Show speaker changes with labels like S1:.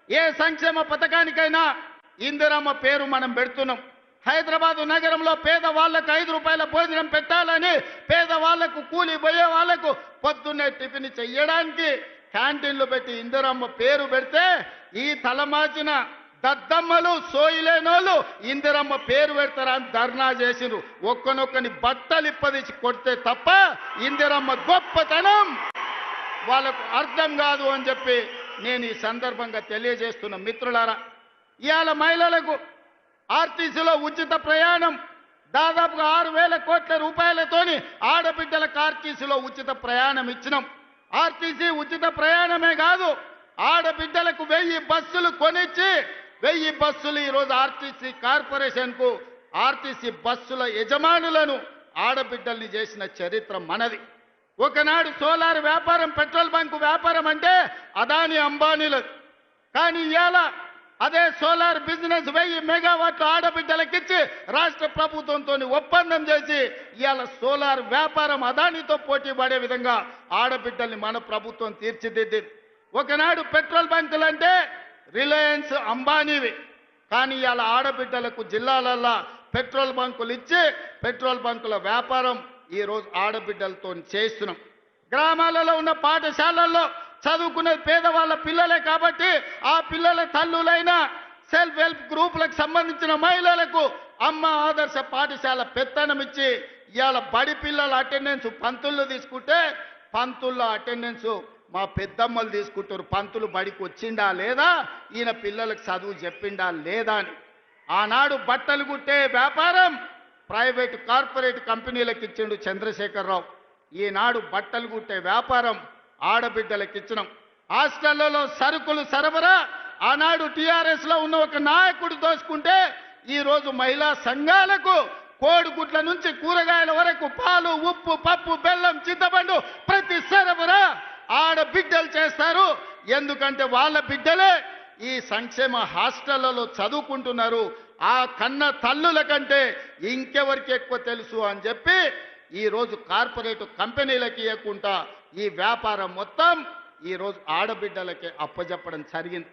S1: ఏ సంక్షేమ పథకానికైనా ఇందిరమ్మ పేరు మనం పెడుతున్నాం. హైదరాబాదు నగరంలో పేదవాళ్లకు 5 రూపాయల భోజనం పెట్టాలని, పేదవాళ్లకు కూలి పోయే వాళ్లకు పొద్దున్నే టిఫిన్ చెయ్యడానికి క్యాంటీన్లు పెట్టి ఇందిరమ్మ పేరు పెడితే ఈ తలమాచిన దద్దమ్మలు సోయిలేనోళ్ళు ఇందిరమ్మ పేరు పెడతారని ధర్నా చేసిరు. ఒక్కనొక్కని బట్టలిప్పదీసి కొడితే తప్ప ఇందిరమ్మ గొప్పతనం వాళ్ళకు అర్థం కాదు అని చెప్పి నేను ఈ సందర్భంగా తెలియజేస్తున్న మిత్రులారా, ఇవాళ మహిళలకు ఆర్టీసీలో ఉచిత ప్రయాణం దాదాపుగా 6,000 కోట్ల రూపాయలతోని ఆడబిడ్డలకు ఆర్టీసీలో ఉచిత ప్రయాణం ఇచ్చినాం. ఆర్టీసీ ఉచిత ప్రయాణమే కాదు, ఆడబిడ్డలకు 1000 బస్సులు కొనిచ్చి 1000 బస్సులు ఈరోజు ఆర్టీసీ కార్పొరేషన్కు ఆర్టీసీ బస్సుల యజమానులను ఆడబిడ్డల్ని చేసిన చరిత్ర మనది. ఒకనాడు సోలార్ వ్యాపారం, పెట్రోల్ బంకు వ్యాపారం అంటే అదాని అంబానీలది. కానీ ఇవాళ అదే సోలార్ బిజినెస్ 1000 మెగావాట్లు ఆడబిడ్డలకిచ్చి రాష్ట్ర ప్రభుత్వంతో ఒప్పందం చేసి ఇవాళ సోలార్ వ్యాపారం అదానితో పోటీ పడే విధంగా ఆడబిడ్డల్ని మన ప్రభుత్వం తీర్చిదిద్దింది. ఒకనాడు పెట్రోల్ బంకులు అంటే రిలయన్స్ అంబానీవి. కానీ ఇవాళ ఆడబిడ్డలకు జిల్లాలల్లో పెట్రోల్ బంకులు ఇచ్చి పెట్రోల్ బంకుల వ్యాపారం ఈరోజు ఆడబిడ్డలతో చేస్తున్నాం. గ్రామాలలో ఉన్న పాఠశాలల్లో చదువుకునేది పేదవాళ్ళ పిల్లలే కాబట్టి ఆ పిల్లల తల్లులైన సెల్ఫ్ హెల్ప్ గ్రూపులకు సంబంధించిన మహిళలకు అమ్మ ఆదర్శ పాఠశాల పెత్తనం ఇచ్చి ఇవాళ బడి పిల్లల అటెండెన్స్ పంతులు తీసుకుంటే పంతుల్లో అటెండెన్స్ మా పెద్దమ్మలు తీసుకుంటారు. పంతులు బడికి వచ్చిండా లేదా, ఈయన పిల్లలకు చదువు చెప్పిండా లేదా అని. ఆనాడు బట్టలు కుట్టే వ్యాపారం ప్రైవేటు కార్పొరేట్ కంపెనీలకు ఇచ్చిండు చంద్రశేఖరరావు. ఈనాడు బట్టలు కుట్టే వ్యాపారం ఆడబిడ్డలకు ఇచ్చినాం. హాస్టళ్లలో సరుకులు సరఫరా ఆనాడు టీఆర్ఎస్ లో ఉన్న ఒక నాయకుడు దోచుకుంటే ఈరోజు మహిళా సంఘాలకు కోడిగుడ్ల నుంచి కూరగాయల వరకు పాలు, ఉప్పు, పప్పు, బెల్లం, చింతపండు ప్రతి సరఫరా ఆడబిడ్డలు చేస్తారు. ఎందుకంటే వాళ్ళ బిడ్డలే ఈ సంక్షేమ హాస్టళ్లలో చదువుకుంటున్నారు. ఆ కన్న తల్లుల కంటే ఇంకెవరికి ఎక్కువ తెలుసు అని చెప్పి ఈరోజు కార్పొరేట్ కంపెనీలకి ఇవ్వకుండా ఈ వ్యాపారం మొత్తం ఈరోజు ఆడబిడ్డలకే అప్పజెప్పడం జరిగింది.